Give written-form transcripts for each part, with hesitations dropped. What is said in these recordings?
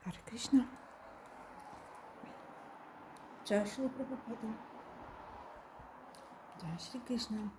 Hare Krishna. Jai Shri Prabhupada. Jai Shri Krishna.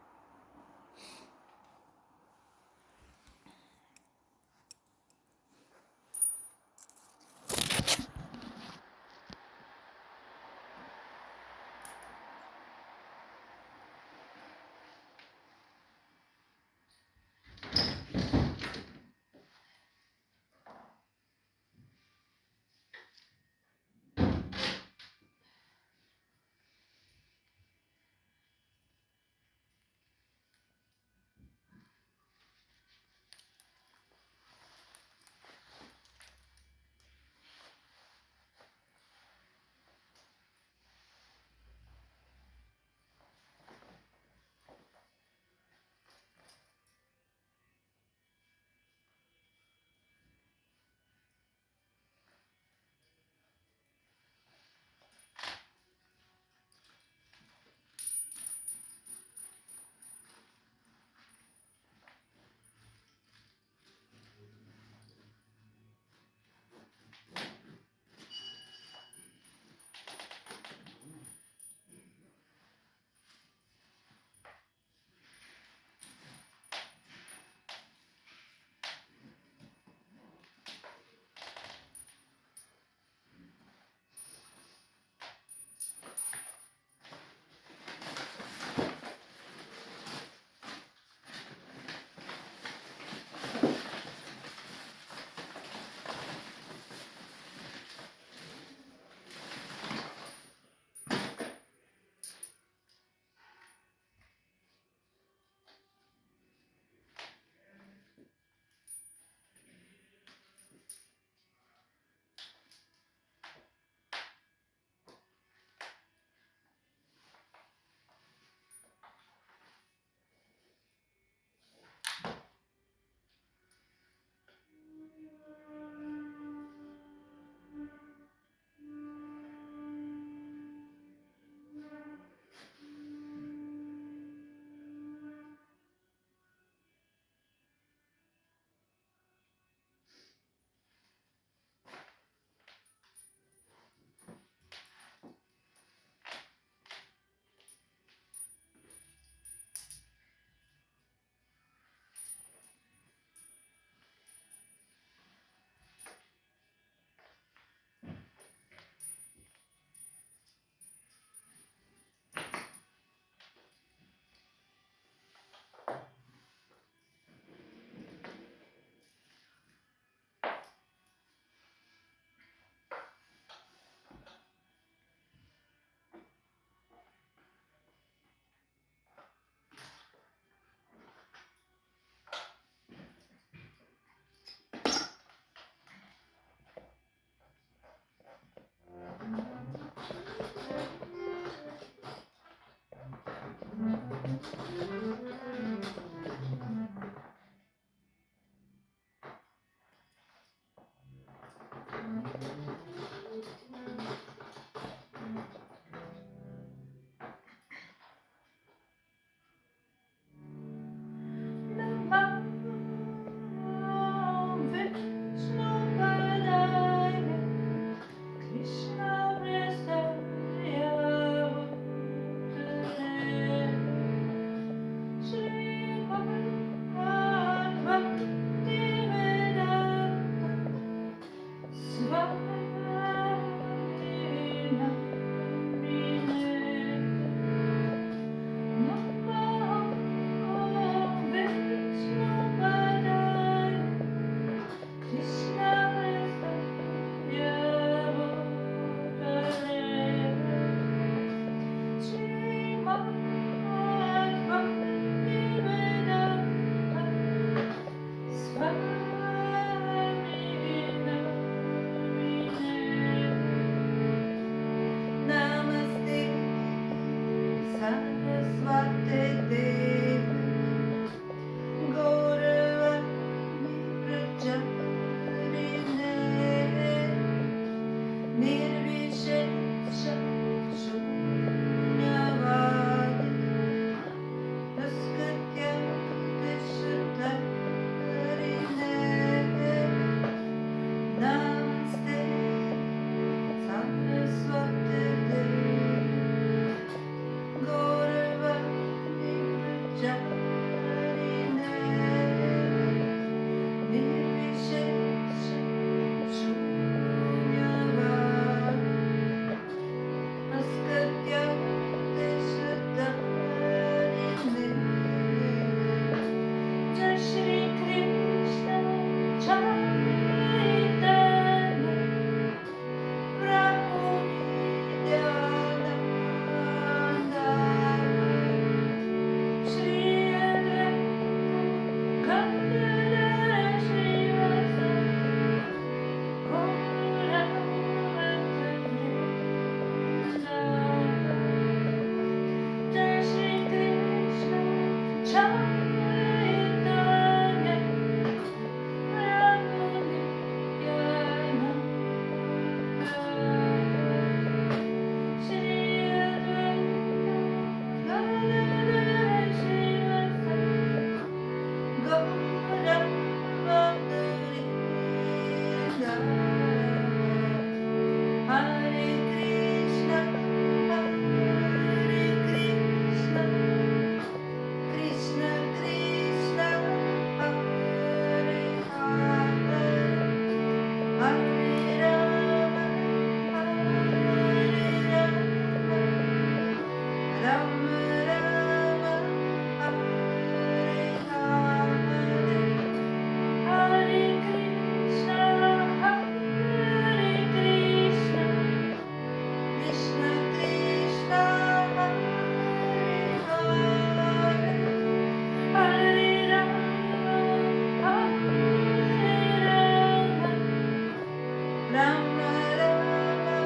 Rama Rama,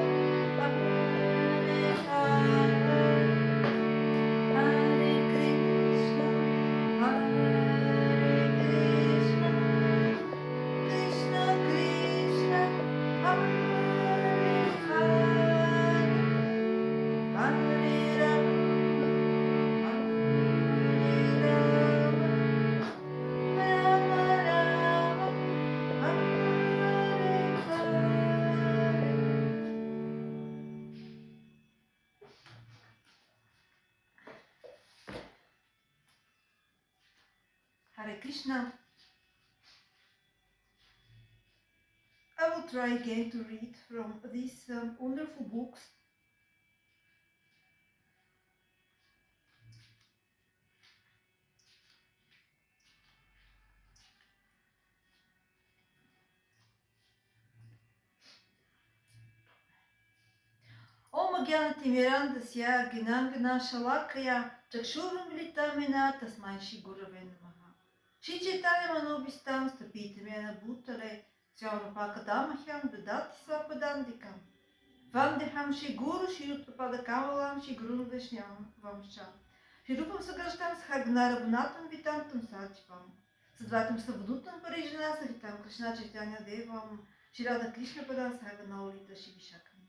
Hare Hare, Hare Krishna, Hare Krishna, Krishna Krishna, Hare Hare, Hare Rama, Hare Rama, Rama Rama, Hare Hare. Hare Krishna. I will try again to read from these wonderful books. Om Gyanati Mirandasya Ginangana Shalakaya Chakshurumilitamina Tasmai Shigurave Namaha. Shri Chaitanya Manobhistam Stapitamena Bhutale Syaurapakadamahyam Dadati Swapadandikam Vandeham Shri Guru Shri Uttapada Kamalam Shri Guru Vaishnyavam Vamsha Shri Rupam Sagrashtam Shagnara Gunatam Vitantam Sachivam Sadvatam Savdutam Parijana Sahitam Krishna Chaitanya Devam Shri Radha Krishna Padan Sahaganaulita Shri Vishakam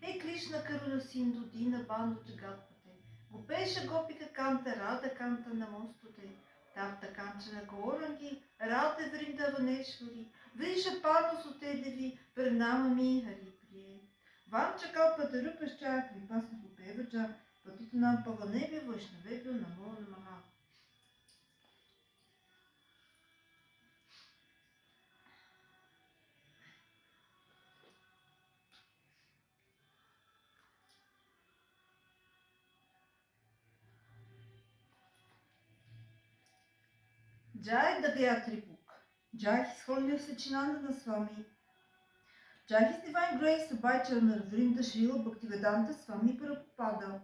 Hey Krishna Karuna Sindhu Dina Bandhu Jagatpate Gopesha Gopika Kanta Radha Kanta Namostute Tapta Kanchana Gaurangi Radha Vrindavaneshwari Vrisha Parvasute Devi Pranamami Hari Priye Vancha Kalpa Darupascha Kripasna Pupevaja Patitanam Pavanevi Vaishnavebhyo Namo Namaha. Jai the Gayatri Book. Jai His Holiness Sachinandana Swami. Jai His Divine Grace Abhaicharan Vrinda Srila Bhaktivedanta Swami Prabhupada.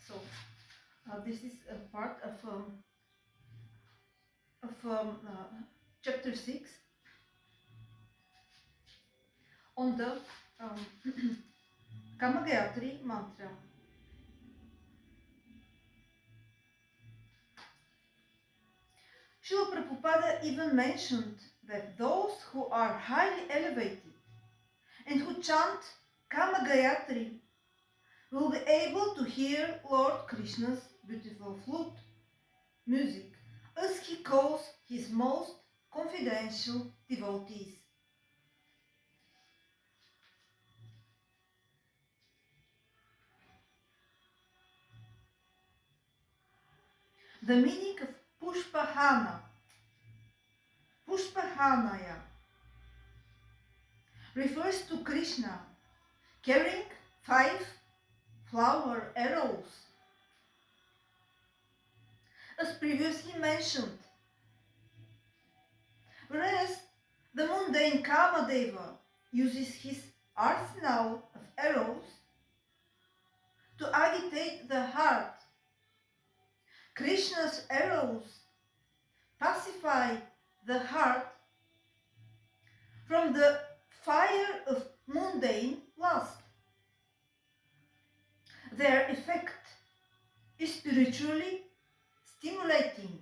So, this is a part of chapter 6 on the Kama Gayatri mantra. Srila Prabhupada even mentioned that those who are highly elevated and who chant Kama Gayatri will be able to hear Lord Krishna's beautiful flute music as he calls his most confidential devotees. The meaning of Pushpahana, Pushpahanaya, refers to Krishna carrying 5 flower arrows. As previously mentioned, whereas the mundane Kamadeva uses his arsenal of arrows to agitate the heart, Krishna's arrows pacify the heart from the fire of mundane lust. Their effect is spiritually stimulating.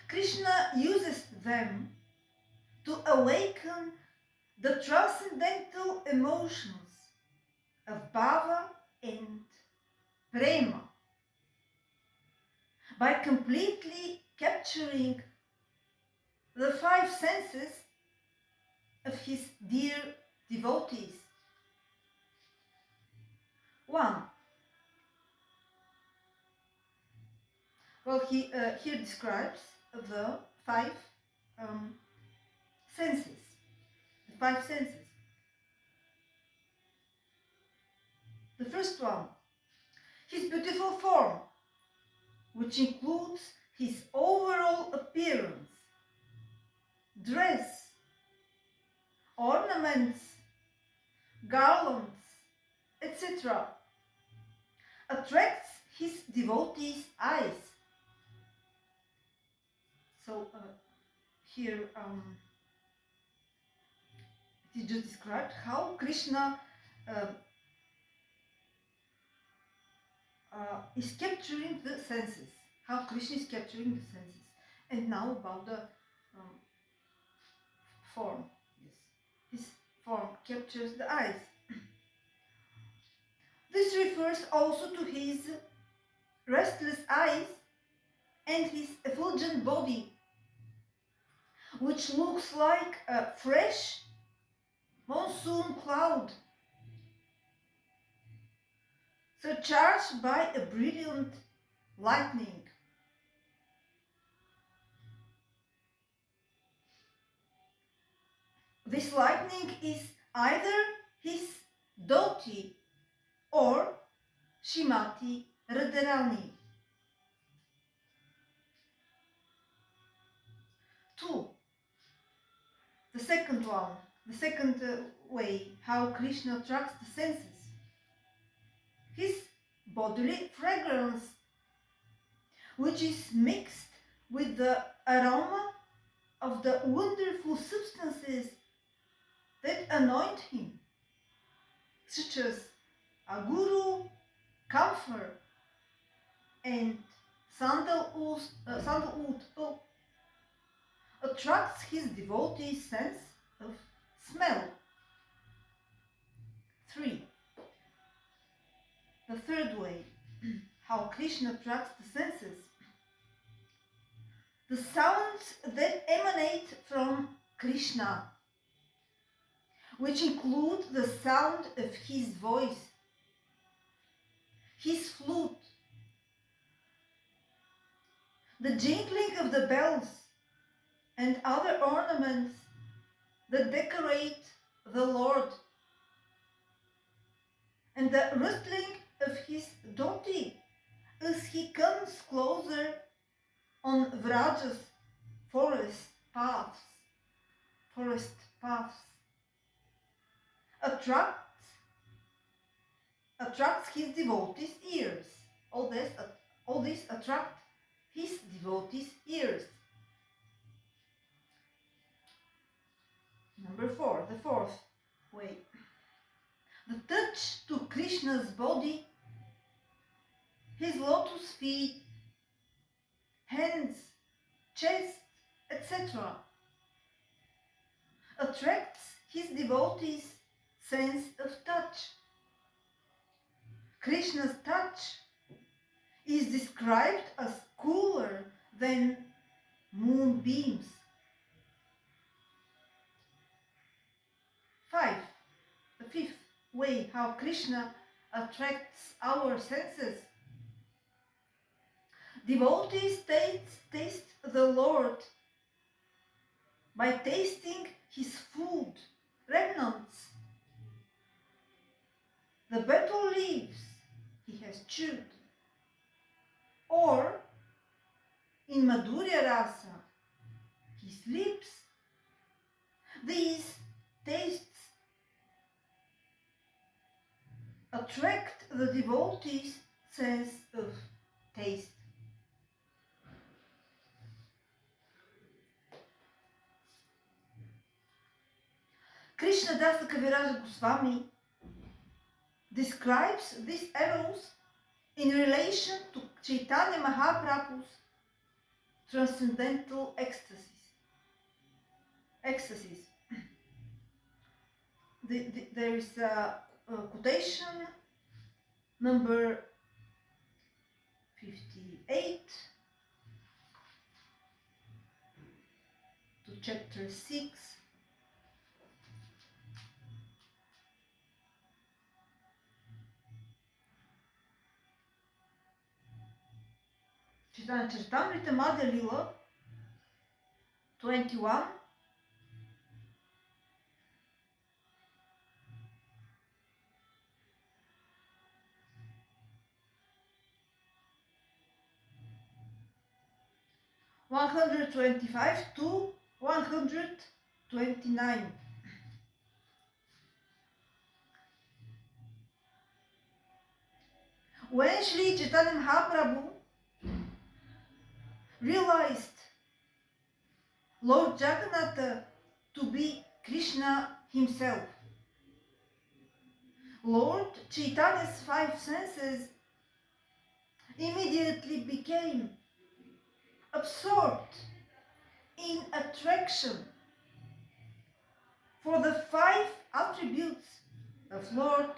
Krishna uses them to awaken the transcendental emotions bhava and prema by completely capturing the five senses of his dear devotees. 1. Well, he here describes the five senses. The five senses. The first one, his beautiful form, which includes his overall appearance, dress, ornaments, garlands, etc., attracts his devotees' eyes. So here it is just described how Krishna is capturing the senses. How Krishna is capturing the senses. And now about the form. Yes, his form captures the eyes. This refers also to his restless eyes and his effulgent body, which looks like a fresh monsoon cloud, surcharged by a brilliant lightning. This lightning is either his Dhoti or Shrimati Radharani. 2. The second one, the second way how Krishna attracts the senses. His bodily fragrance, which is mixed with the aroma of the wonderful substances that anoint him, such as aguru, camphor, and sandalwood, attracts his devotee's sense of smell. 3. The third way, how Krishna attracts the senses. The sounds that emanate from Krishna, which include the sound of his voice, his flute, the jingling of the bells, and other ornaments that decorate the Lord, and the rustling of his dhoti as he comes closer on Vraja's forest paths, attracts his devotees' ears. All this attract his devotees' ears. Number 4, the fourth way. The touch to Krishna's body, his lotus feet, hands, chest, etc., attracts his devotees' sense of touch. Krishna's touch is described as cooler than moonbeams. 5. The fifth way how Krishna attracts our senses. Devotees taste the Lord by tasting his food, remnants, the betel leaves he has chewed, or in Madhurya Rasa, his lips. These tastes attract the devotee's sense of taste. Krishna Das Kaviraja Goswami describes these arrows in relation to Chaitanya Mahaprabhu's transcendental ecstasies. There is a quotation number 58 to chapter 6. Чертамрita Mother Lila 21. (125 to 129). When Sri Chaitanya Mahaprabhu realized Lord Jagannath to be Krishna himself, Lord Chaitanya's 5 senses immediately became absorbed in attraction for the 5 attributes of Lord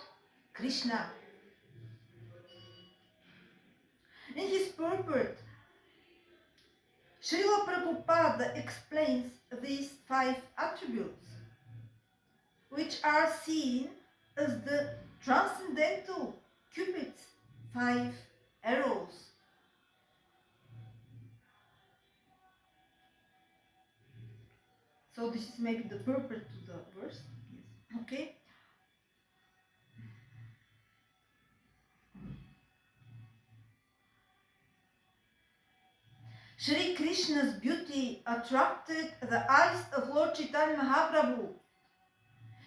Krishna. In his purport, Srila Prabhupada explains these 5 attributes, which are seen as the transcendental Cupid's 5 arrows. So this is maybe the purport to the verse. Yes. Okay. Shri Krishna's beauty attracted the eyes of Lord Chaitanya Mahaprabhu.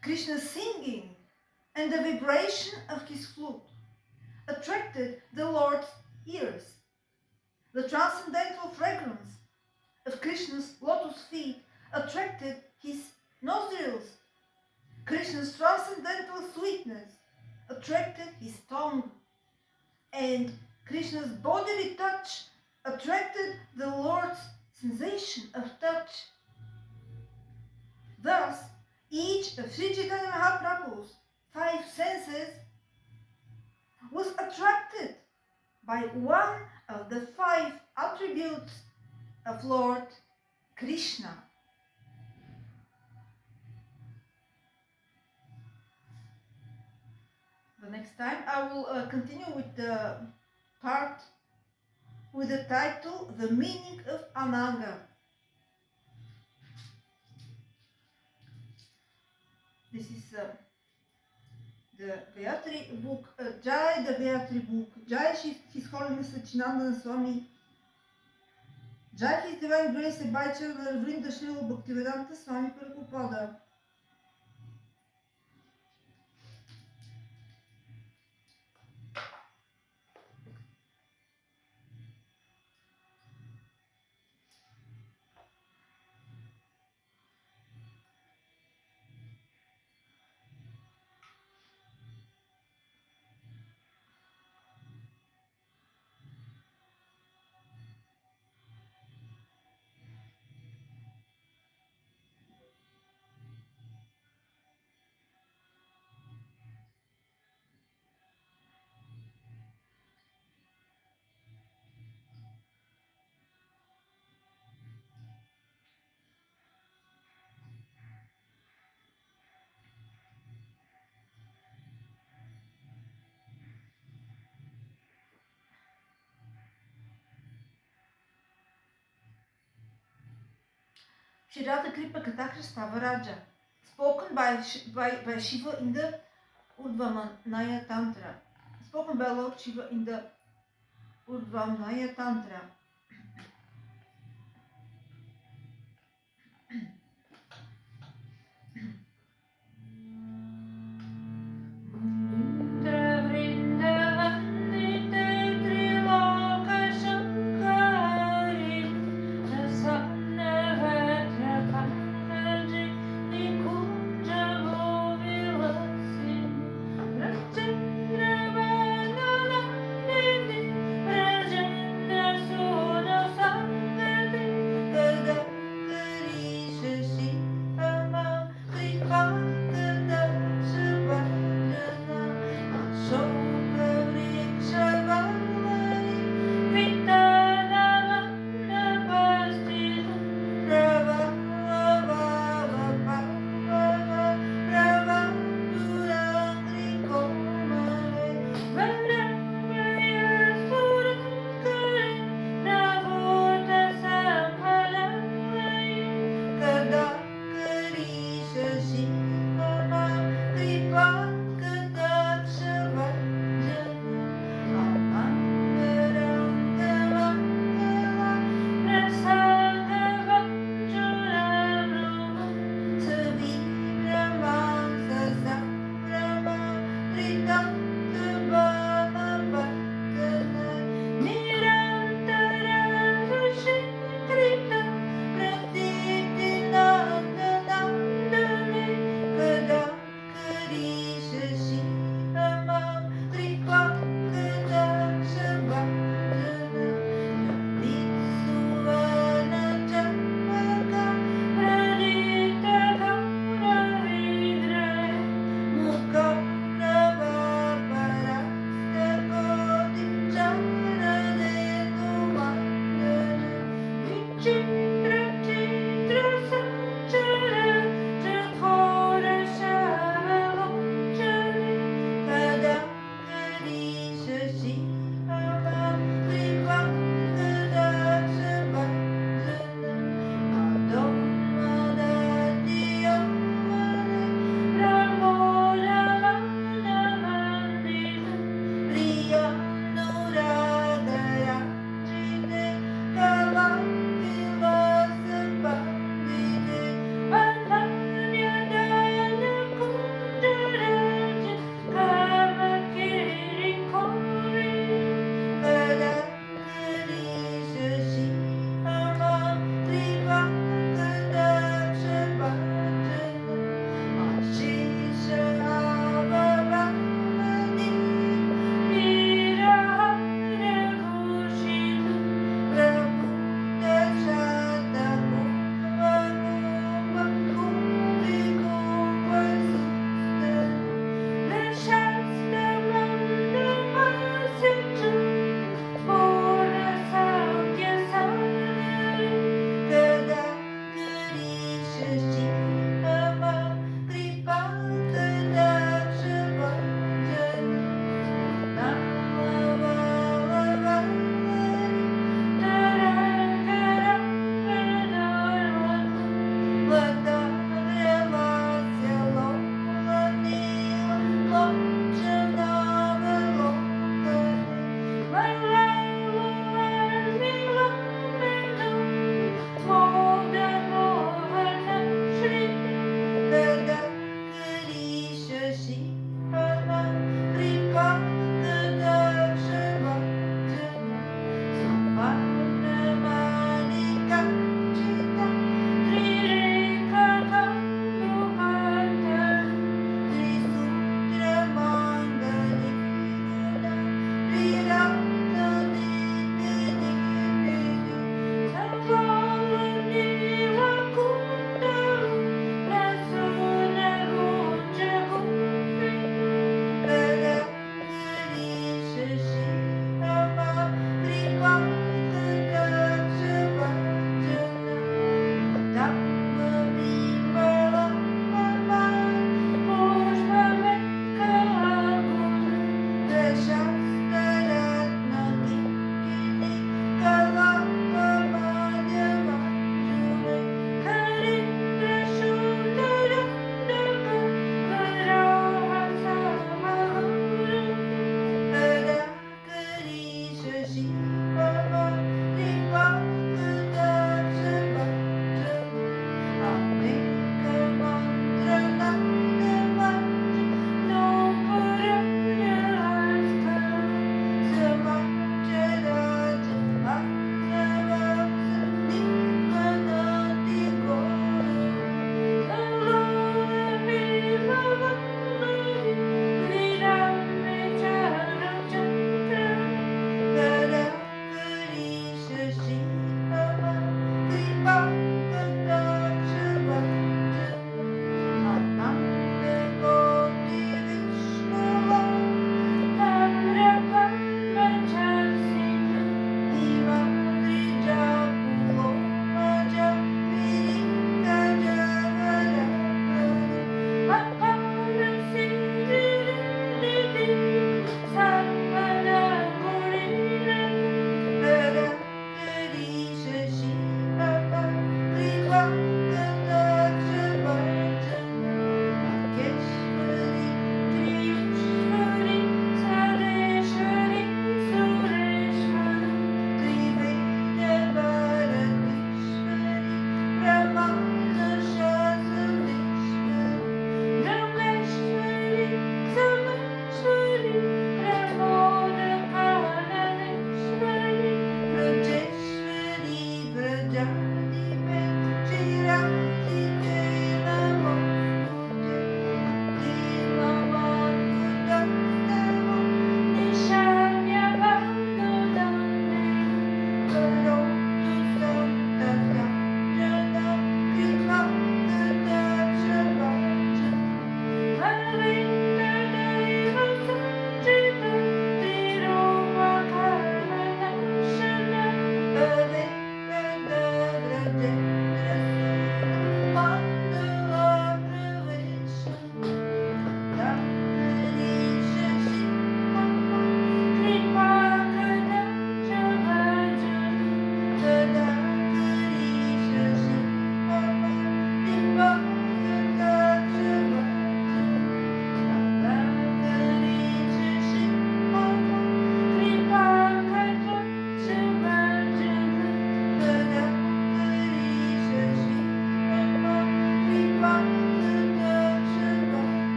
Krishna's singing and the vibration of his flute attracted the Lord's ears. The transcendental fragrance of Krishna's lotus feet attracted his nostrils. Krishna's transcendental sweetness attracted his tongue. And Krishna's bodily touch attracted the Lord's sensation of touch. Thus, each of Sri Chaitanya Mahaprabhu's 5 senses was attracted by one of the 5 attributes of Lord Krishna. The next time I will continue with the part with the title The Meaning of Ananga. This is the Gayatri Book, Jai the Gayatri Book, Jai His Holiness Sachinandana Swami, Jai His Divine Grace by Children Vrinda Srila Bhaktivedanta Swami Prabhupada. Shirata Kripa Katakra Stavaraja, spoken by Shiva in the Urdhvamanaya Tantra. Spoken by Lord Shiva in the Urdhvamanaya Tantra.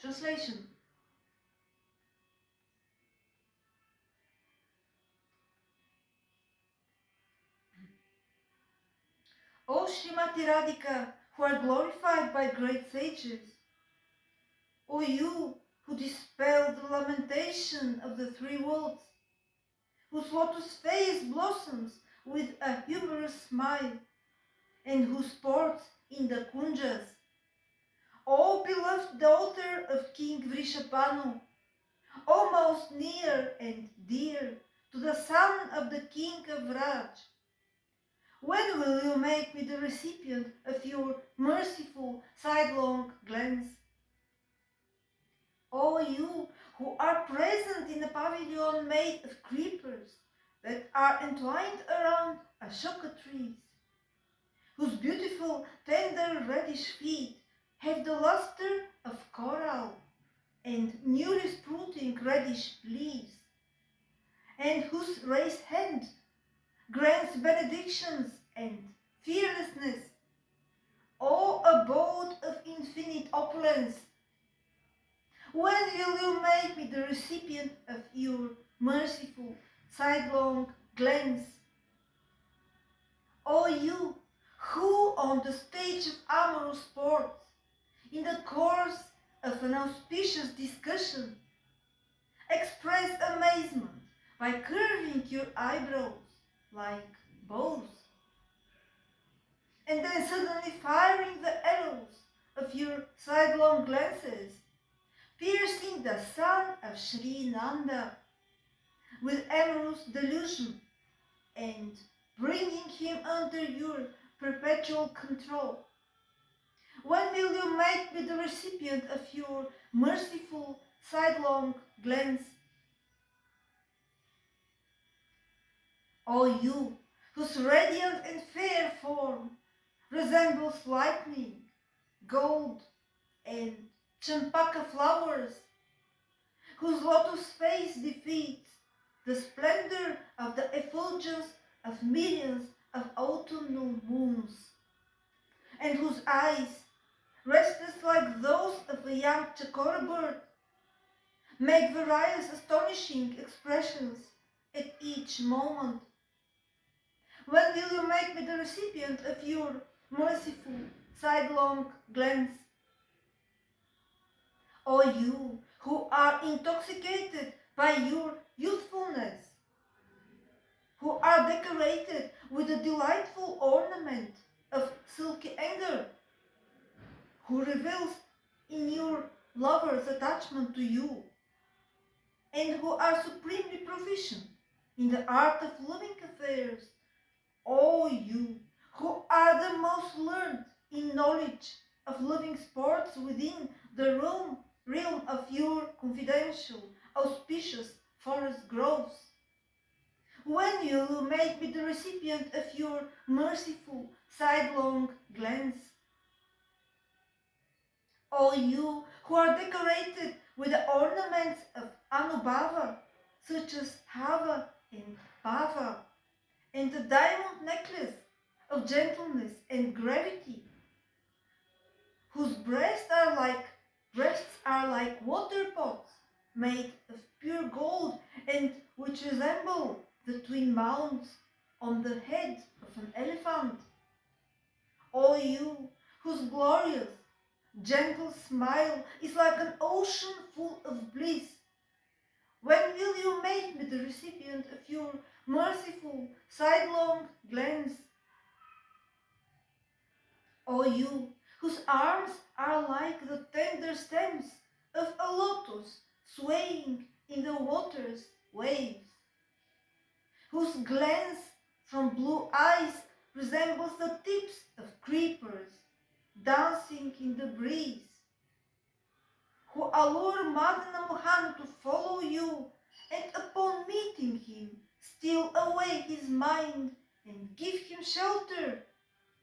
Translation. O Srimati Radhika, who are glorified by great sages, O you who dispel the lamentation of the three worlds, whose lotus face blossoms with a humorous smile, and who sports in the kunjas, O beloved daughter of King Vrishapanu, O most near and dear to the son of the King of Raj, when will you make me the recipient of your merciful sidelong glance? O you who are present in a pavilion made of creepers that are entwined around ashoka trees, whose beautiful tender reddish feet have the luster of coral and newly sprouting reddish leaves, and whose raised hand grants benedictions and fearlessness, O abode of infinite opulence, when will you make me the recipient of your merciful sidelong glance? O you who on the stage of amorous sports, in the course of an auspicious discussion, express amazement by curving your eyebrows like bows, and then suddenly firing the arrows of your sidelong glances, piercing the son of Sri Nanda with amorous delusion and bringing him under your perpetual control. When will you make me the recipient of your merciful sidelong glance? O you whose radiant and fair form resembles lightning, gold, and champaka flowers, whose lotus face defeats the splendor of the effulgence of millions of autumnal moons, and whose eyes, restless like those of a young chakora bird, make various astonishing expressions at each moment. When will you make me the recipient of your merciful sidelong glance? O you who are intoxicated by your youthfulness, who are decorated with a delightful ornament of silky anger, who reveals in your lover's attachment to you, and who are supremely proficient in the art of loving affairs, O you who are the most learned in knowledge of loving sports within the realm of your confidential, auspicious forest groves, when you will make me the recipient of your merciful sidelong glance? O you who are decorated with the ornaments of Anubhava, such as Hava and Bhava, and the diamond necklace of gentleness and gravity, whose breasts are like water pots made of pure gold, and which resemble the twin mounts on the head of an elephant. O you whose glorious, gentle smile is like an ocean full of bliss, when will you make me the recipient of your merciful sidelong glance? O you whose arms are like the tender stems of a lotus swaying in the water's waves, whose glance from blue eyes resembles the tips of creepers dancing in the breeze, who allure Madana Mohan to follow you, and upon meeting him steal away his mind and give him shelter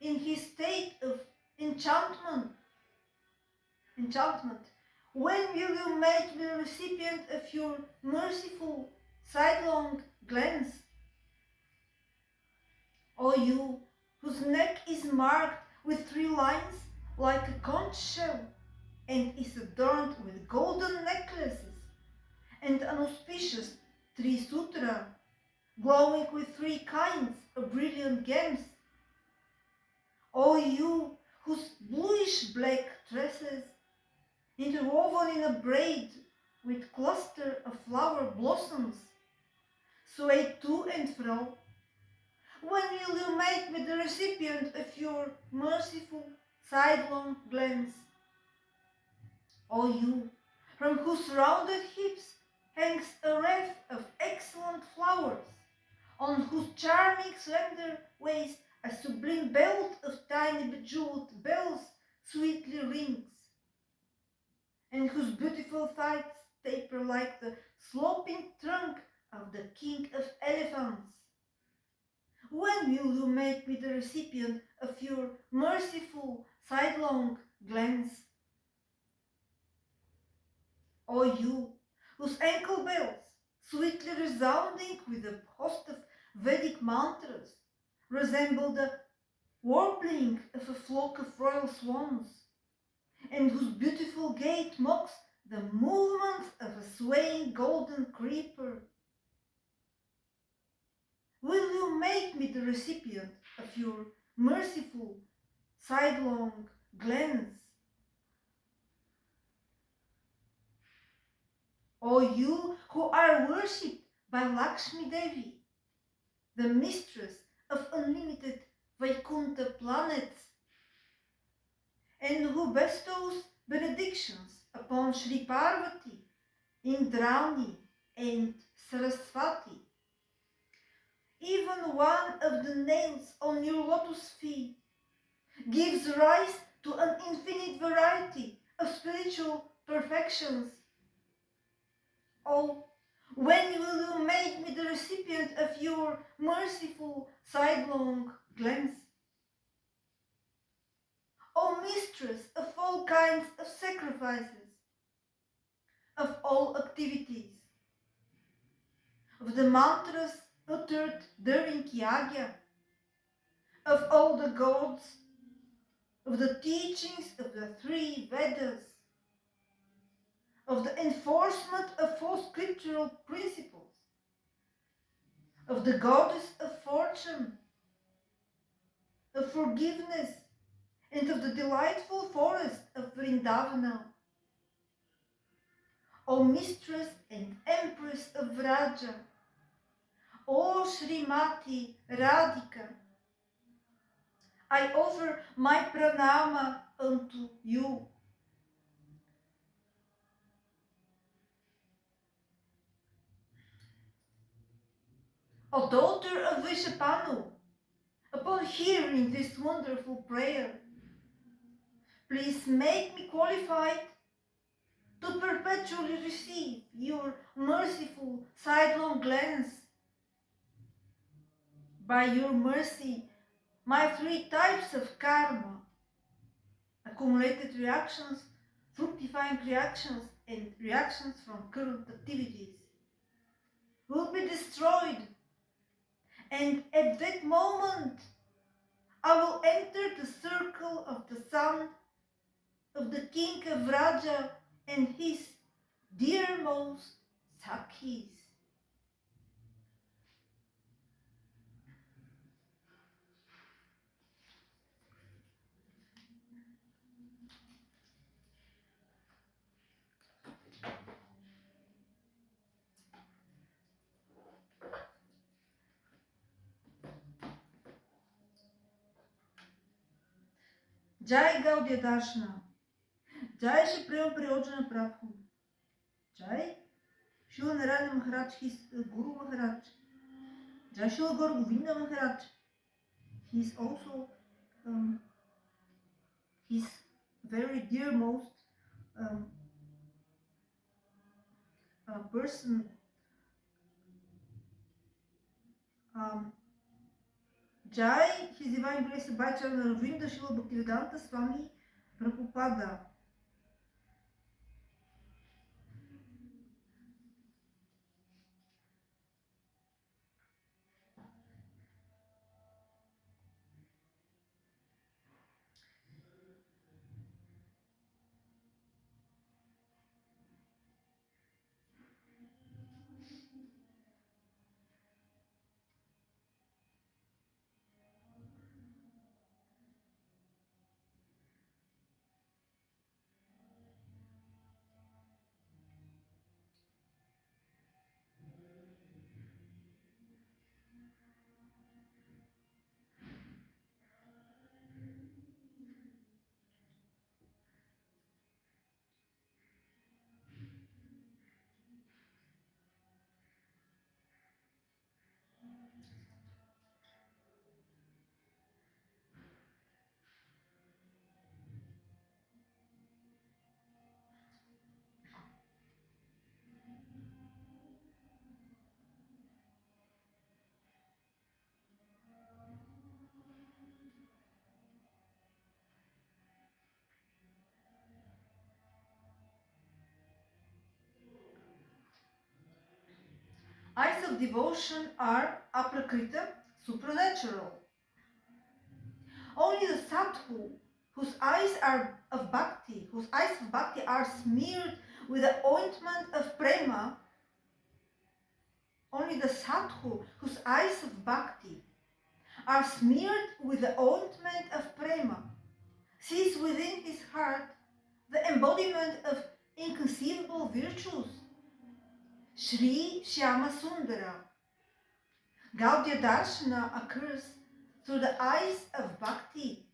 in his state of enchantment. When will you make me the recipient of your merciful sidelong glance? O you whose neck is marked with 3 lines like a conch shell, and is adorned with golden necklaces and an auspicious Trisutra glowing with three kinds of brilliant gems. O you whose bluish black tresses, interwoven in a braid with cluster of flower blossoms, sway to and fro, when will you make me the recipient of your merciful sidelong glance? O you from whose rounded hips hangs a wreath of excellent flowers, on whose charming slender waist a sublime belt of tiny bejeweled bells sweetly rings, and whose beautiful thighs taper like the sloping trunk of the king of elephants. When will you make me the recipient of your merciful sidelong glance? O you, whose ankle bells, sweetly resounding with a host of Vedic mantras, resemble the warbling of a flock of royal swans, and whose beautiful gait mocks the movements of a swaying golden creeper. Will you make me the recipient of your merciful sidelong glance? O you who are worshipped by Lakshmi Devi, the mistress of unlimited Vaikuntha planets, and who bestows benedictions upon Sri Parvati, Indrani, and Saraswati. Even one of the nails on your lotus feet gives rise to an infinite variety of spiritual perfections. Oh, when will you make me the recipient of your merciful sidelong glance? O mistress of all kinds of sacrifices, of all activities, of the mantras uttered during yajna, of all the gods, of the teachings of the three Vedas, of the enforcement of four scriptural principles, of the goddess of fortune, of forgiveness, and of the delightful forest of Vrindavana. O mistress and empress of Vraja, O Srimati Radhika, I offer my pranama unto you. O daughter of Vishapanu, upon hearing this wonderful prayer, please make me qualified to perpetually receive your merciful sidelong glance. By your mercy, my three types of karma, accumulated reactions, fructifying reactions, and reactions from current activities, will be destroyed. And at that moment, I will enter the circle of the son of the king of Raja and his dearmost Sakhis. Jai Gaudyia Darsana. Jai Shri Prem Priyojana Prabhu. Jai Shri Narayana Maharaj, his Guru Maharaj. Jai Shri Gaur Govinda Maharaj. He is also his very dearmost person. Jai, His Divine Grace Bhacharana Ravinda Shila Bhaktivedanta Swami Prabhupada. Eyes of devotion are aprakrita, supernatural. Only the sadhu, whose eyes of bhakti are smeared with the ointment of prema, only the sadhu, whose eyes of bhakti are smeared with the ointment of prema, sees within his heart the embodiment of inconceivable virtues. Sri Shyama Sundara. Gaudyia Darsana occurs through the eyes of bhakti,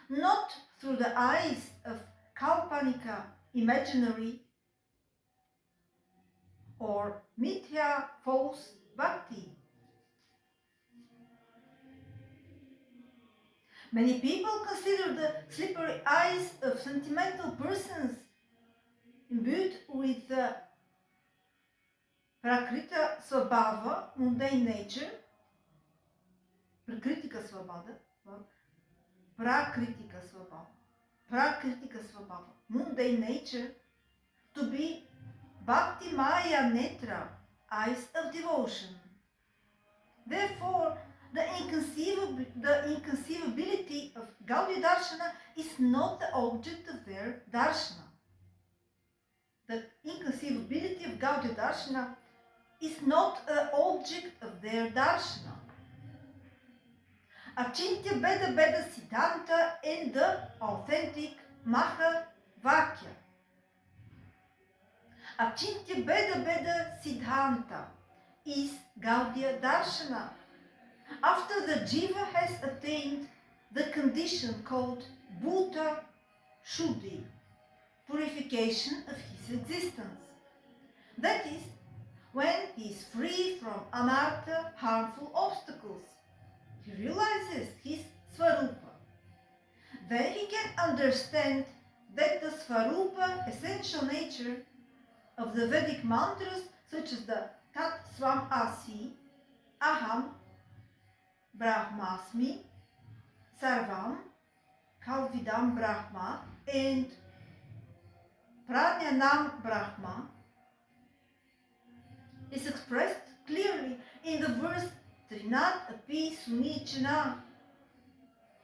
not through the eyes of kalpanika, imaginary, or mithya, false bhakti. Many people consider the slippery eyes of sentimental persons imbued with the prakrita svabhava, mundane nature, prakritika svabhava, mundane nature, to be bhakti maya netra, eyes of devotion. Therefore, the inconceivability of Gaudyia Darsana is not the object of their darshana. The inconceivability of Gaudyia Darsana is not the object of their darshana. Achintya Beda Beda Siddhanta and the authentic Maha Vakya. Achintya Beda Beda Siddhanta is Gaudyia Darsana. After the jiva has attained the condition called Bhuta Shuddhi, purification of his existence. That is, when he is free from anartha, harmful obstacles, he realizes his Svarupa. Then he can understand that the Svarupa, essential nature of the Vedic mantras such as the Tat Svam Asi, Aham, Brahmasmi, Sarvam, Kalvidam Brahma, and Pranyanam Brahma is expressed clearly in the verse Trinat Api Sunichana.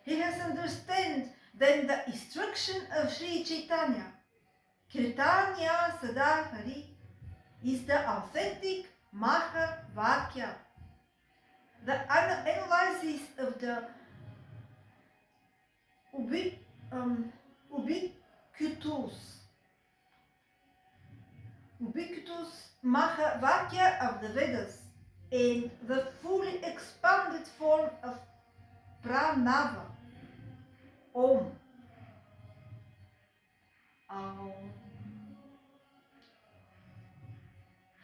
He has understood then the instruction of Sri Chaitanya, Kirtanya Sadahari, is the authentic Maha Vakya. The analysis of the ubiquitous Maha Vakya of the Vedas and the fully expanded form of Pranava, Om.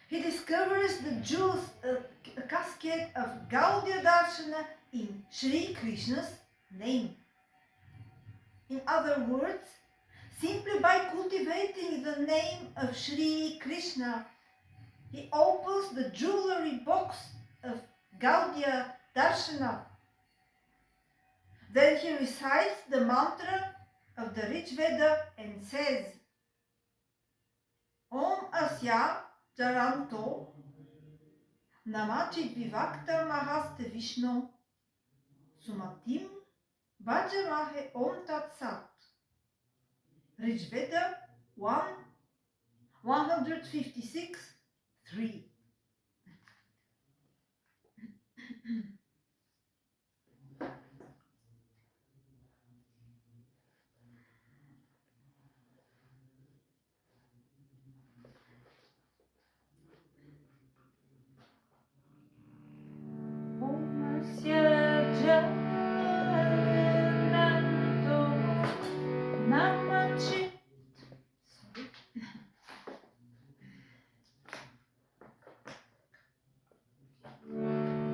He discovers the jewels, a cascade of Gaudyia Darsana in Sri Krishna's name. In other words, simply by cultivating the name of Sri Krishna, he opens the jewelry box of Gaudyia Darsana. Then he recites the mantra of the Rig Veda and says, Om Asya Jaranto Namachit Vivakta Mahaste Vishnu Sumatim Bhajamahe Om Tat Sat. Rig Veda 156:3.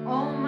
Om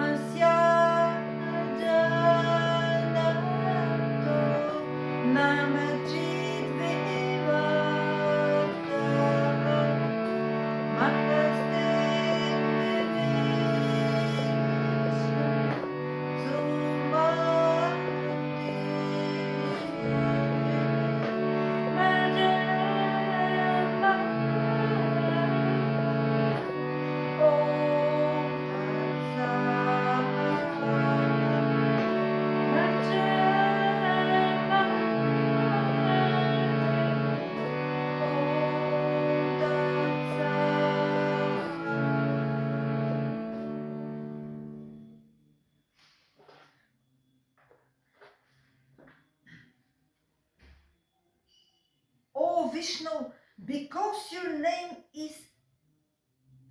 Vishnu, because your name is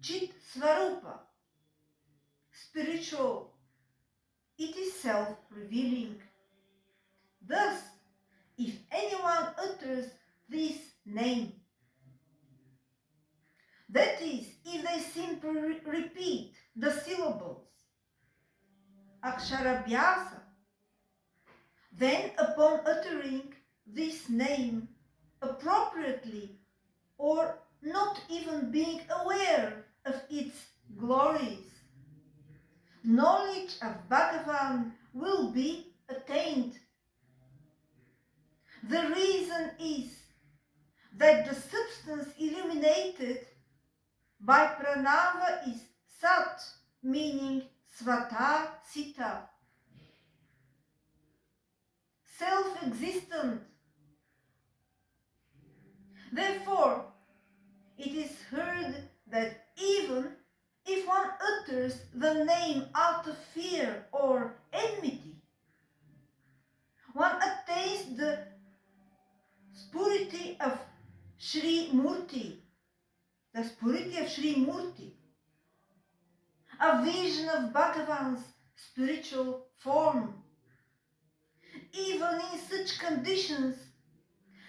Chit Svarupa, spiritual, it is self-revealing. Thus, if anyone utters this name, that is, if they simply repeat the syllables, Aksharabhyasa, then upon uttering this name appropriately or not even being aware of its glories, knowledge of Bhagavan will be attained. The reason is that the substance illuminated by pranava is sat, meaning svata sita, self-existent. Therefore, it is heard that even if one utters the name out of fear or enmity, one attains the purity of Sri Murti, the purity of Sri Murti, a vision of Bhagavan's spiritual form. Even in such conditions,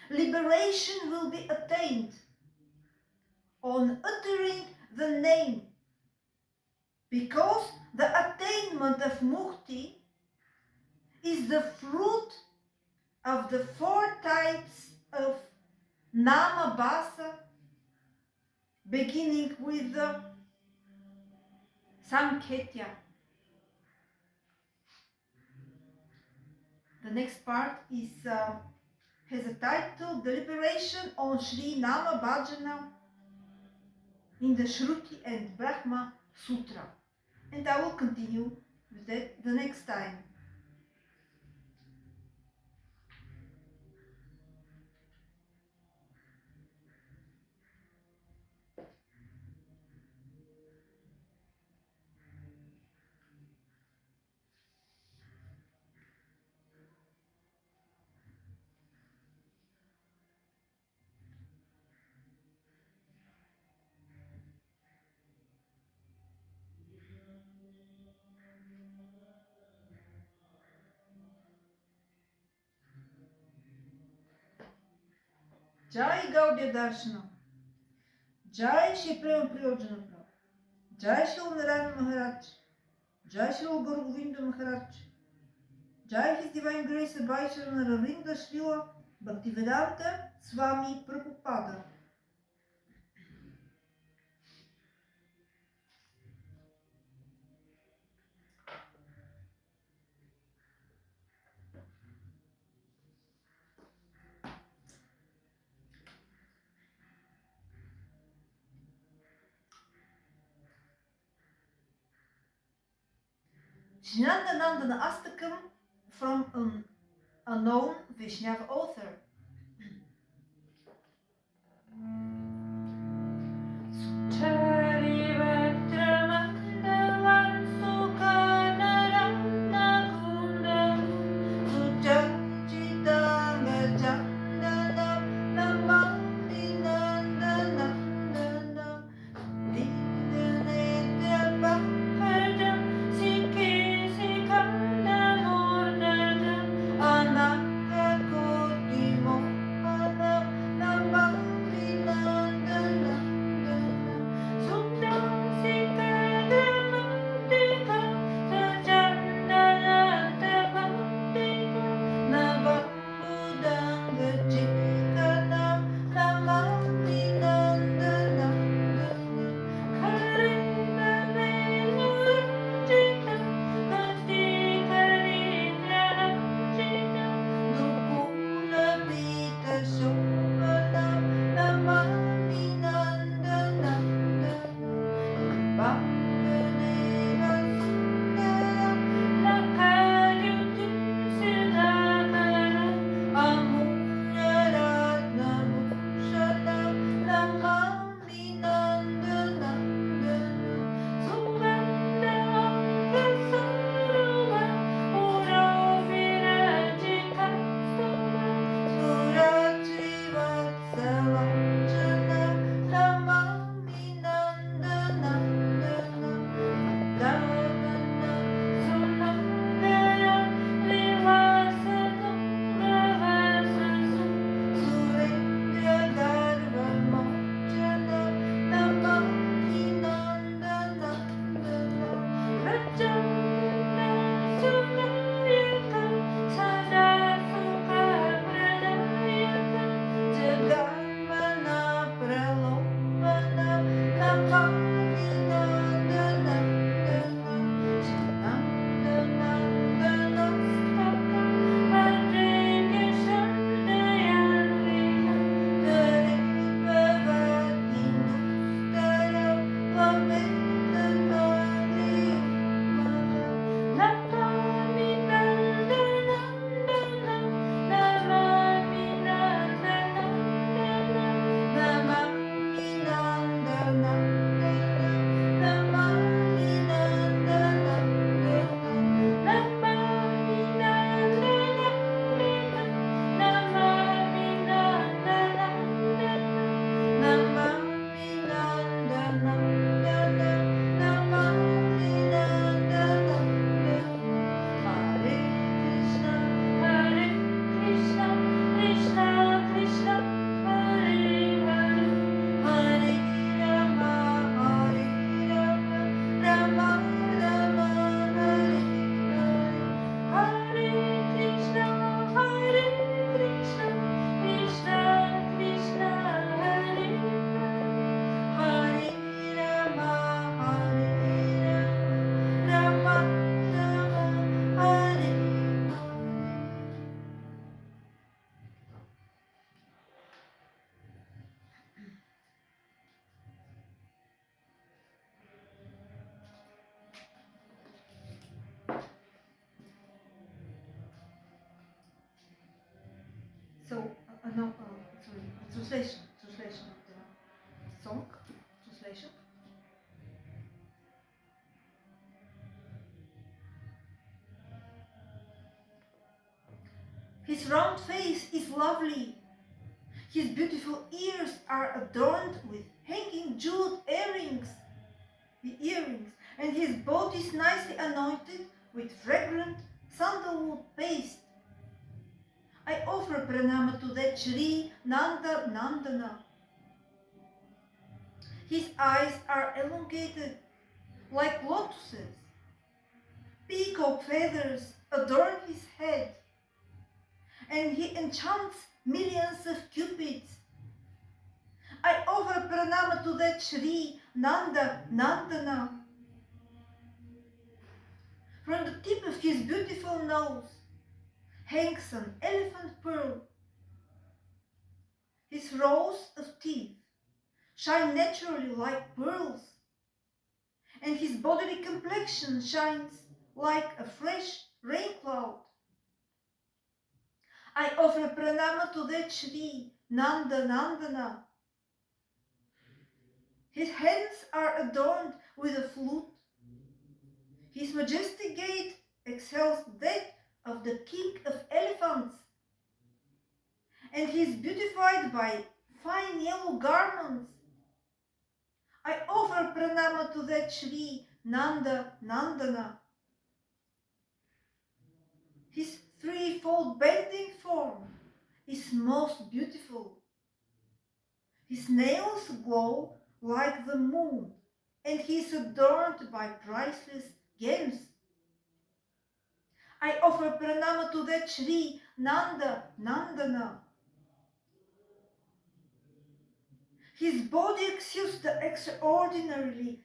liberation will be attained on uttering the name, because the attainment of mukti is the fruit of the four types of namabhasa, beginning with the Sanketya. The next part has a title, Deliberation on Sri Nama Bhajana in the Shruti and Brahma Sutra. And I will continue with that the next time. Jai Gaudyia Darsana. Jai Shri Prem Priyojana Prabhu. Jai Shri Narayana Maharaj. Jai Shri Guru Govinda Maharaj. Jai His Divine Grace Abhay Sharana Ravinda Srila Bhaktivedanta Swami Prabhupada. Shinandanandana Astakam from an unknown Vaishnava author. So, no, sorry, translation of the song, translation. His round face is lovely. His beautiful ears are adorned with hanging jeweled earrings, and his body is nicely anointed with fragrant sandalwood paste. I offer pranama to that Shri Nanda Nandana. His eyes are elongated like lotuses. Peacock feathers adorn his head, and he enchants millions of cupids. I offer pranama to that Shri Nanda Nandana. From the tip of his beautiful nose hangs an elephant pearl. His rows of teeth shine naturally like pearls, and his bodily complexion shines like a fresh rain cloud. I offer pranama to that Shri Nanda Nandana. His hands are adorned with a flute. His majestic gait exhales that of the king of elephants, and he is beautified by fine yellow garments. I offer pranama to that Shri Nanda Nandana. His threefold bending form is most beautiful. His nails glow like the moon, and he is adorned by priceless gems. I offer pranama to that Shri Nanda Nandana. His body exudes the extraordinarily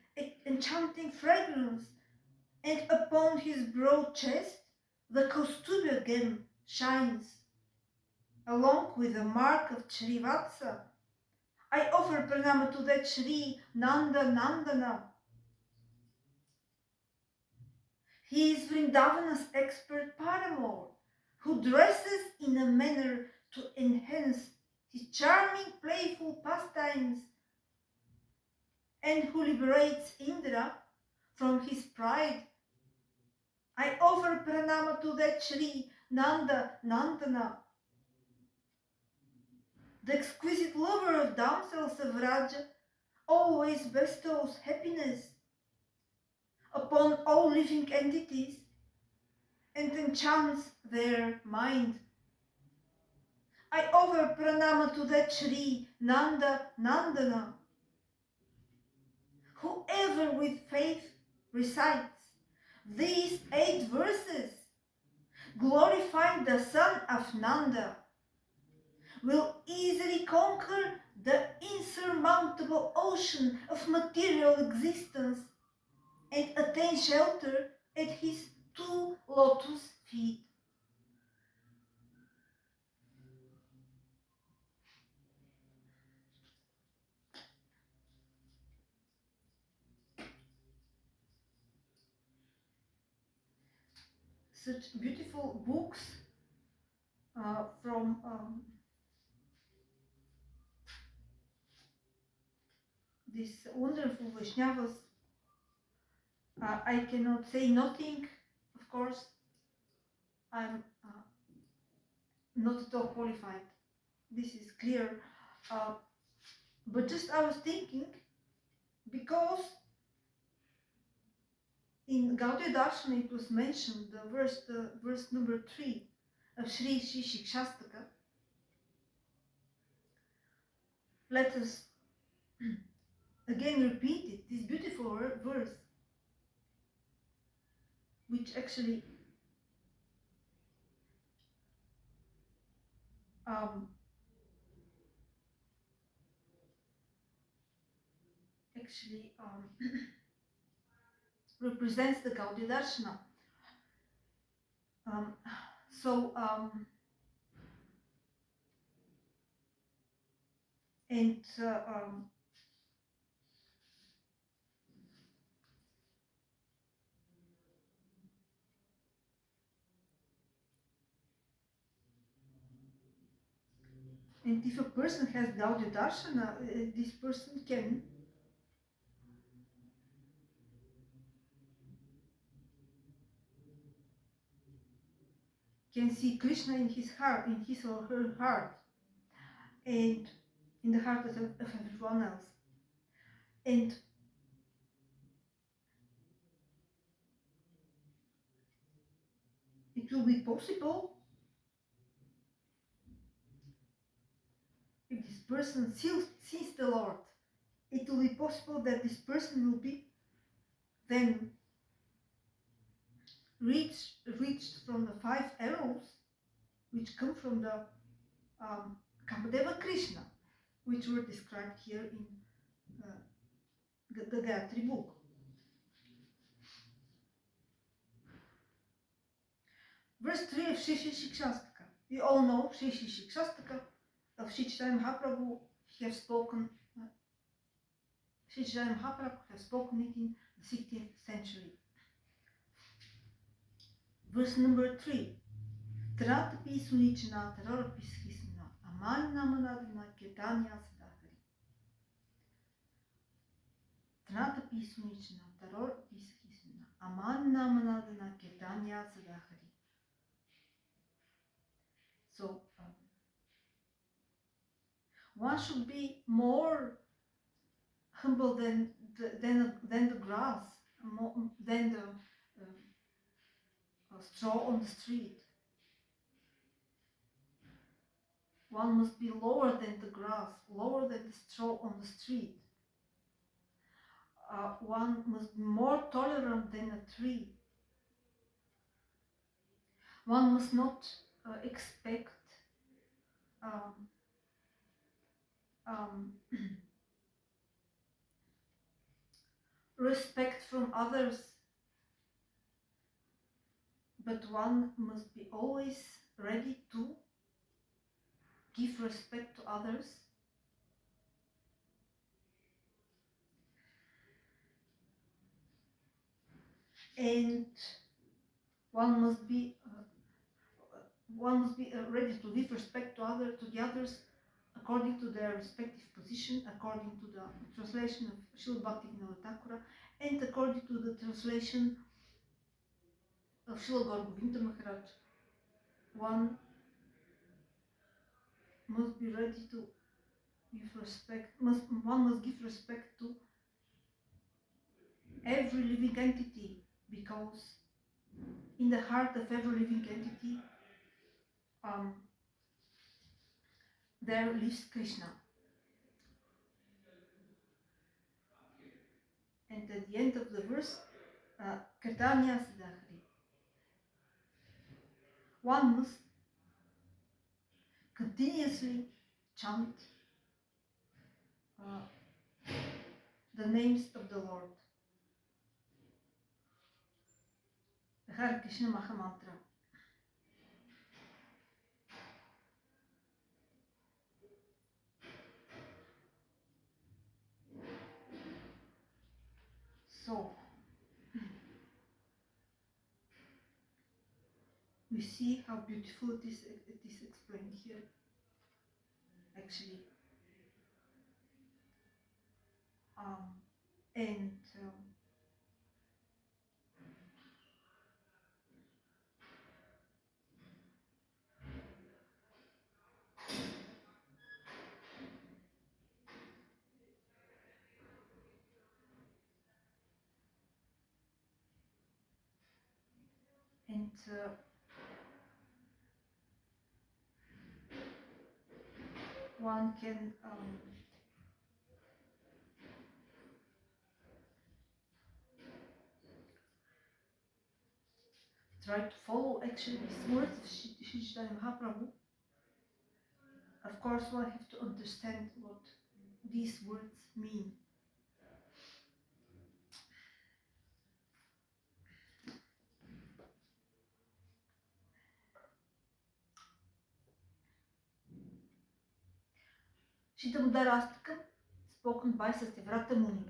enchanting fragrance, and upon his broad chest the Kaustubha gem shines, along with the mark of Srivatsa. I offer pranama to that Shri Nanda Nandana. He is Vrindavana's expert paramour, who dresses in a manner to enhance his charming, playful pastimes, and who liberates Indra from his pride. I offer pranama to that Shri Nanda Nandana. The exquisite lover of damsels of Raja always bestows happiness upon all living entities and enchants their mind. I offer pranama to that Shri Nanda Nandana. Whoever with faith recites these 8 verses, glorifying the son of Nanda, will easily conquer the insurmountable ocean of material existence and attain shelter at his 2 lotus feet. Such beautiful books from these wonderful Vaishnavas. I cannot say nothing, of course. I'm not at all qualified. This is clear. Uh, but just I was thinking, because in Gaudyia Darsana it was mentioned, the verse number 3 of Sri Sri Shikshastaka. Let us again repeat it, this beautiful verse, which actually um, represents the Gaudyia Darsana. Um, so, and And if a person has Gaudyia Darsana, this person can see Krishna in his heart, in his or her heart, and in the heart of everyone else. And it will be possible if this person sees the Lord. It will be possible that this person will be then reached from the 5 arrows which come from the Kamadeva Krishna, which were described here in the Gayatri Book. Verse 3 of Shri Shikshastaka. You all know Shri Shikshastaka of Sri Chaitanya Mahaprabhu. He has spoken. Sri Chaitanya Mahaprabhu has spoken it in the 16th century. Verse number 3. Tratapi sunichana tararapi schismna amanna manadana kirtanya sadakari. Tratapi sunichana tararapi schismna amanna manadana kirtanya sadakari. So one should be more humble than the grass, than the straw on the street. One must be lower than the grass, lower than the straw on the street. One must be more tolerant than a tree. One must not expect respect from others, but one must be always ready to give respect to others. And one must be ready to give respect to the others according to their respective position, according to the translation of Srila Bhaktivinoda Thakura, and according to the translation of Srila Gaur Govinda Maharaj. One must be ready to give respect. One must give respect to every living entity, because in the heart of every living entity there lives Krishna. And at the end of the verse, Kirtanya Siddhari. One must continuously chant the names of the Lord. The Hare Krishna Mahamantra. So, we see how beautiful it is explained here. Actually, and one can try to follow actually these words of Sri Chaitanya Mahaprabhu. Of course, one has to understand what these words mean. Shidamuddarastakam, spoken by Satyavrata Muni.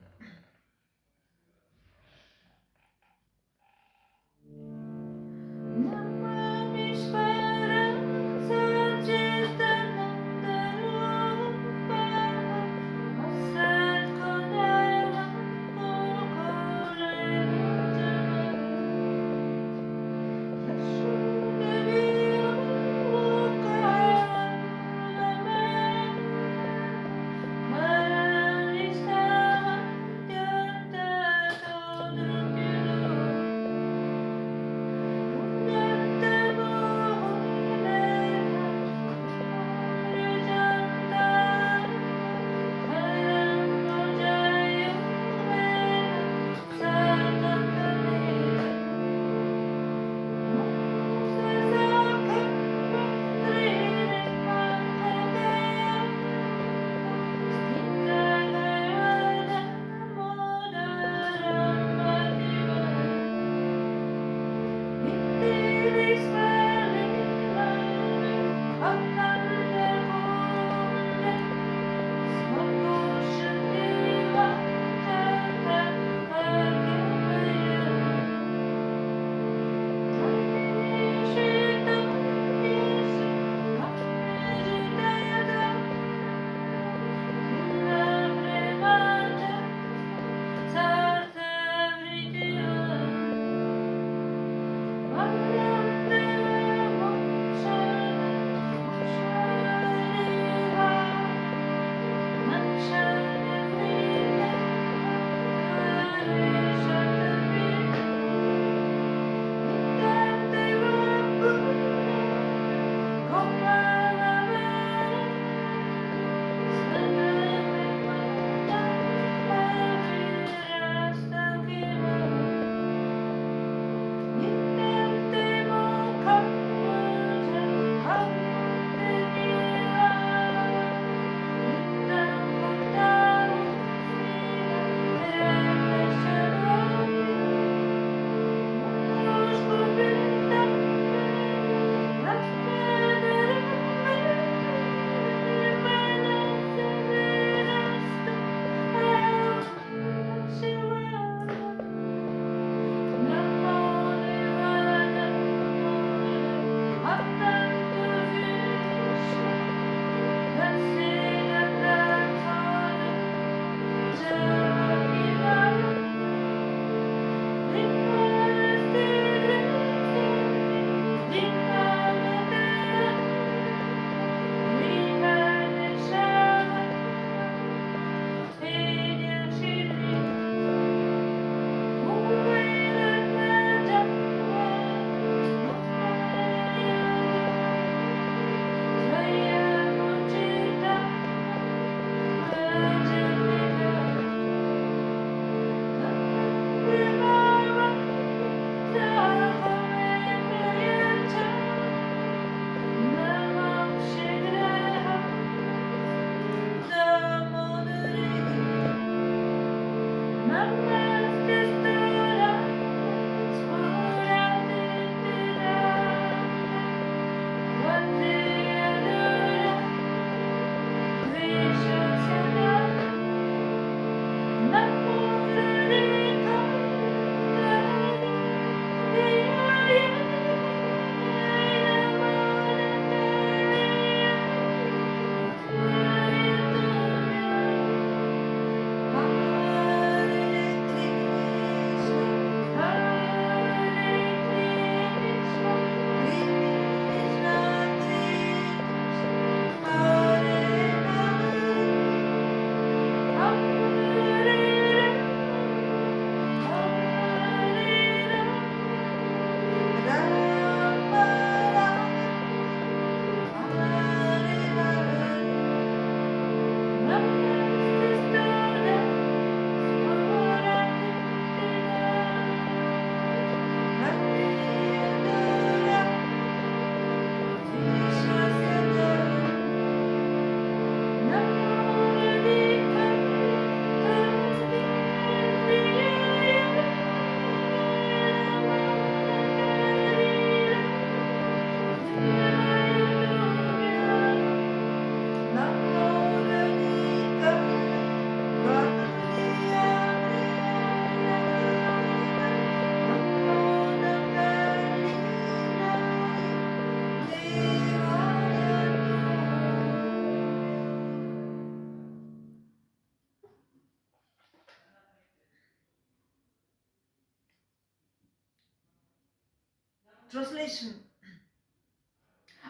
Translation.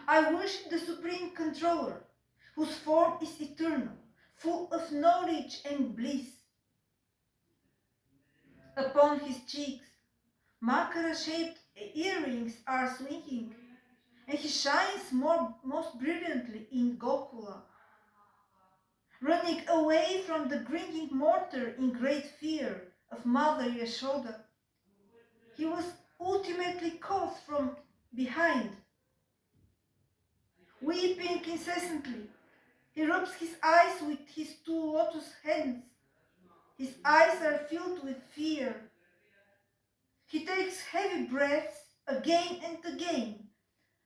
I worship the Supreme Controller, whose form is eternal, full of knowledge and bliss. Upon his cheeks, makara-shaped earrings are swinging, and he shines most brilliantly in Gokula, running away from the grinning mortar in great fear of Mother Yashoda. He was ultimately caught from behind, weeping incessantly. He rubs his eyes with his two lotus hands. His eyes are filled with fear. He takes heavy breaths again and again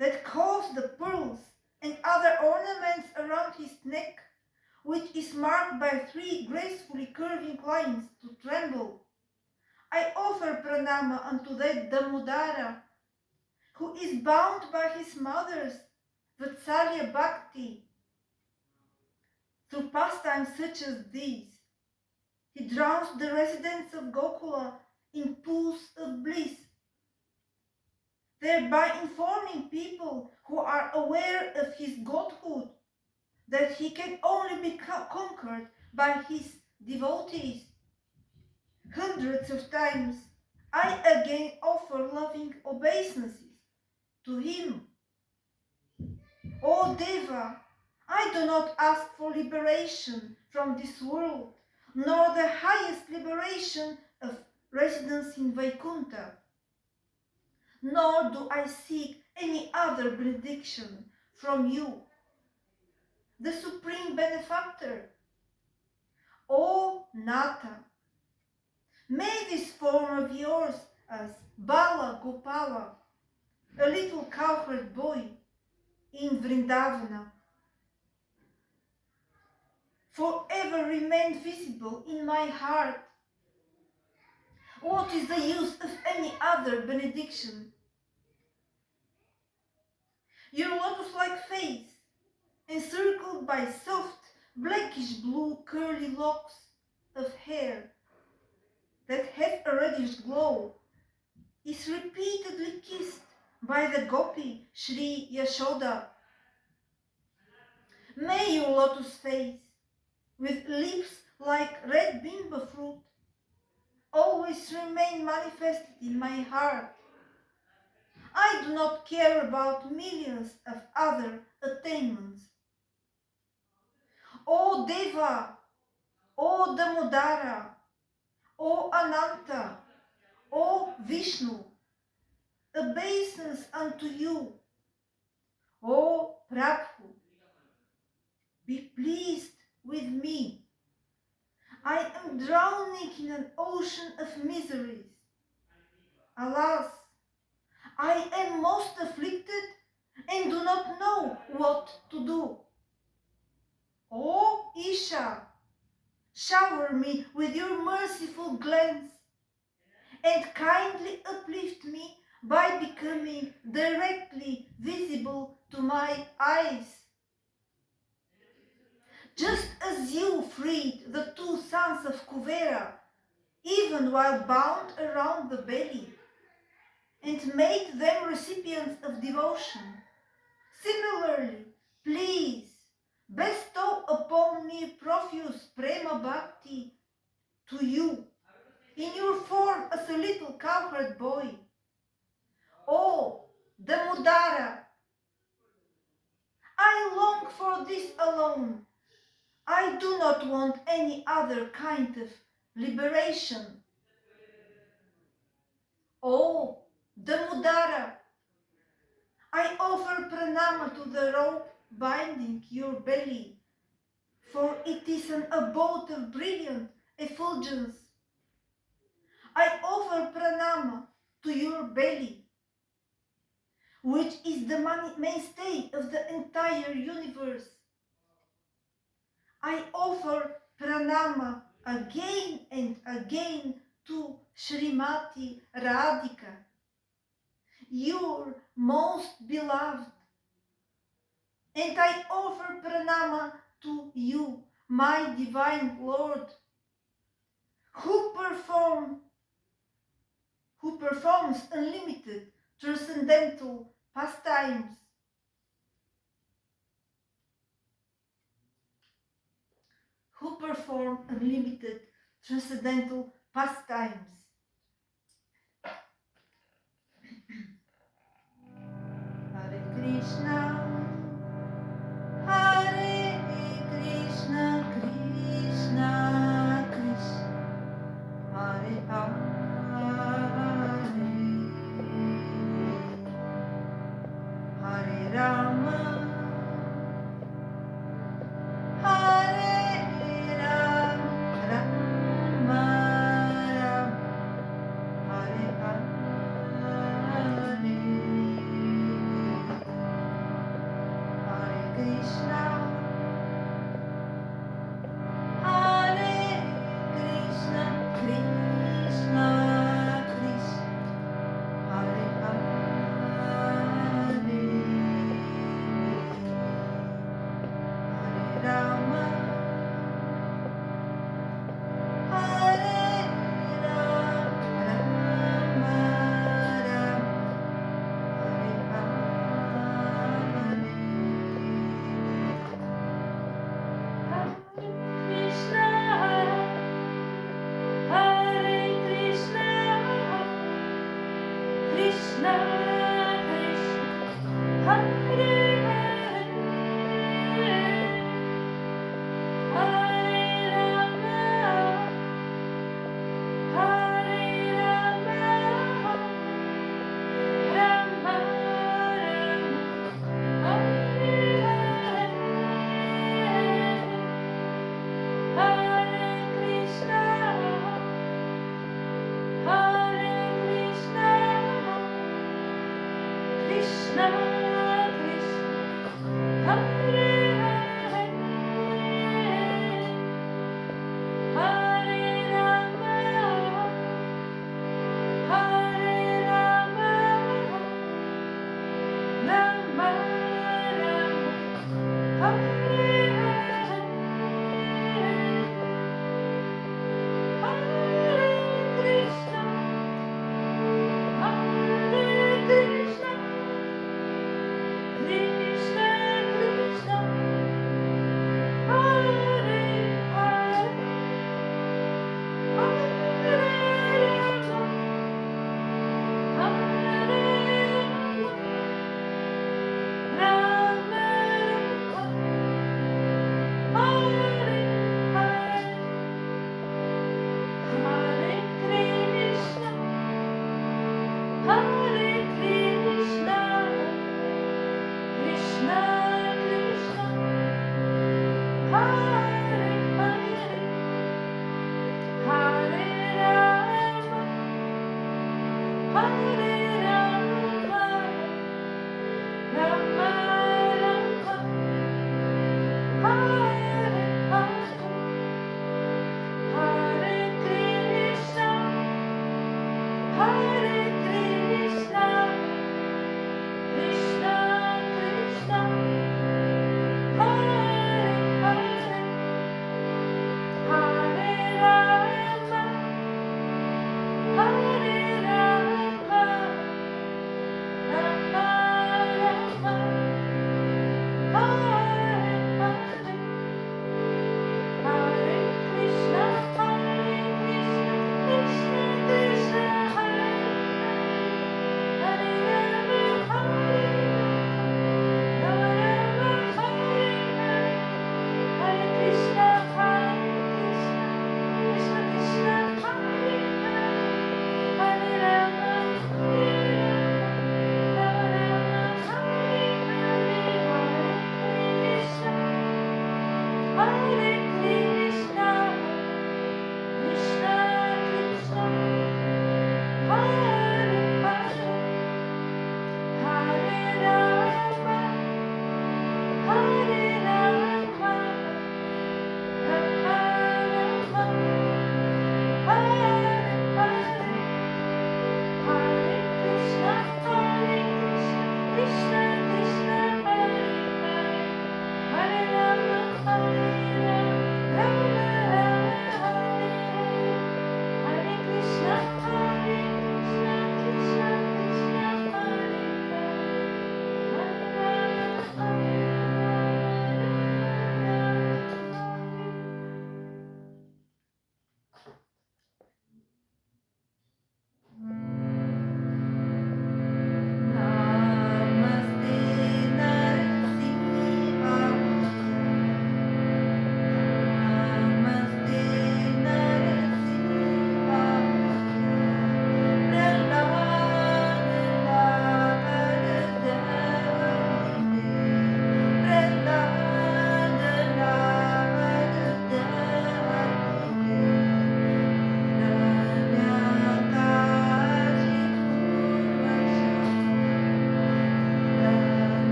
that cause the pearls and other ornaments around his neck, which is marked by three gracefully curving lines, to tremble. I offer pranama unto that Damodara, who is bound by his mother's Vatsalya Bhakti. Through pastimes such as these, he drowns the residents of Gokula in pools of bliss, thereby informing people who are aware of his godhood that he can only be conquered by his devotees. Hundreds of times I again offer loving obeisances to him. O Deva, I do not ask for liberation from this world, nor the highest liberation of residence in Vaikuntha, nor do I seek any other benediction from you, the Supreme Benefactor. O Nata, may this form of yours as Bala Gopala, a little cowherd boy in Vrindavana, forever remain visible in my heart. What is the use of any other benediction? Your lotus-like face, encircled by soft, blackish blue curly locks of hair that have a reddish glow, is repeatedly kissed by the gopi Sri Yashoda. May your lotus face, with lips like red bimba fruit, always remain manifested in my heart. I do not care about millions of other attainments. O Deva, O Damodara, O Ananta, O Vishnu, obeisance unto you. O Prabhu, be pleased with me. I am drowning in an ocean of miseries. Alas, I am most afflicted and do not know what to do. O Isha, shower me with your merciful glance and kindly uplift me by becoming directly visible to my eyes. Just as you freed the two sons of Kuvera, even while bound around the belly, and made them recipients of devotion, similarly, please bestow upon me profuse prema bhakti to you in your form as a little cowherd boy. Oh, Damodara, I long for this alone. I do not want any other kind of liberation. Oh, Damodara, I offer pranama to the rope binding your belly, for it is an abode of brilliant effulgence. I offer pranama to your belly, which is the mainstay of the entire universe. I offer pranama again and again to Srimati Radhika, your most beloved. And I offer pranama to you, my divine Lord, who performs unlimited transcendental pastimes. Who perform unlimited transcendental pastimes. Hare Krishna, Hare Krishna, Krishna Krishna, Hare Hare, Hare Rama, Hare Rama, Rama Rama, Hare Hare.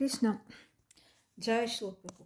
Krishna. Jai Shri Prabhu.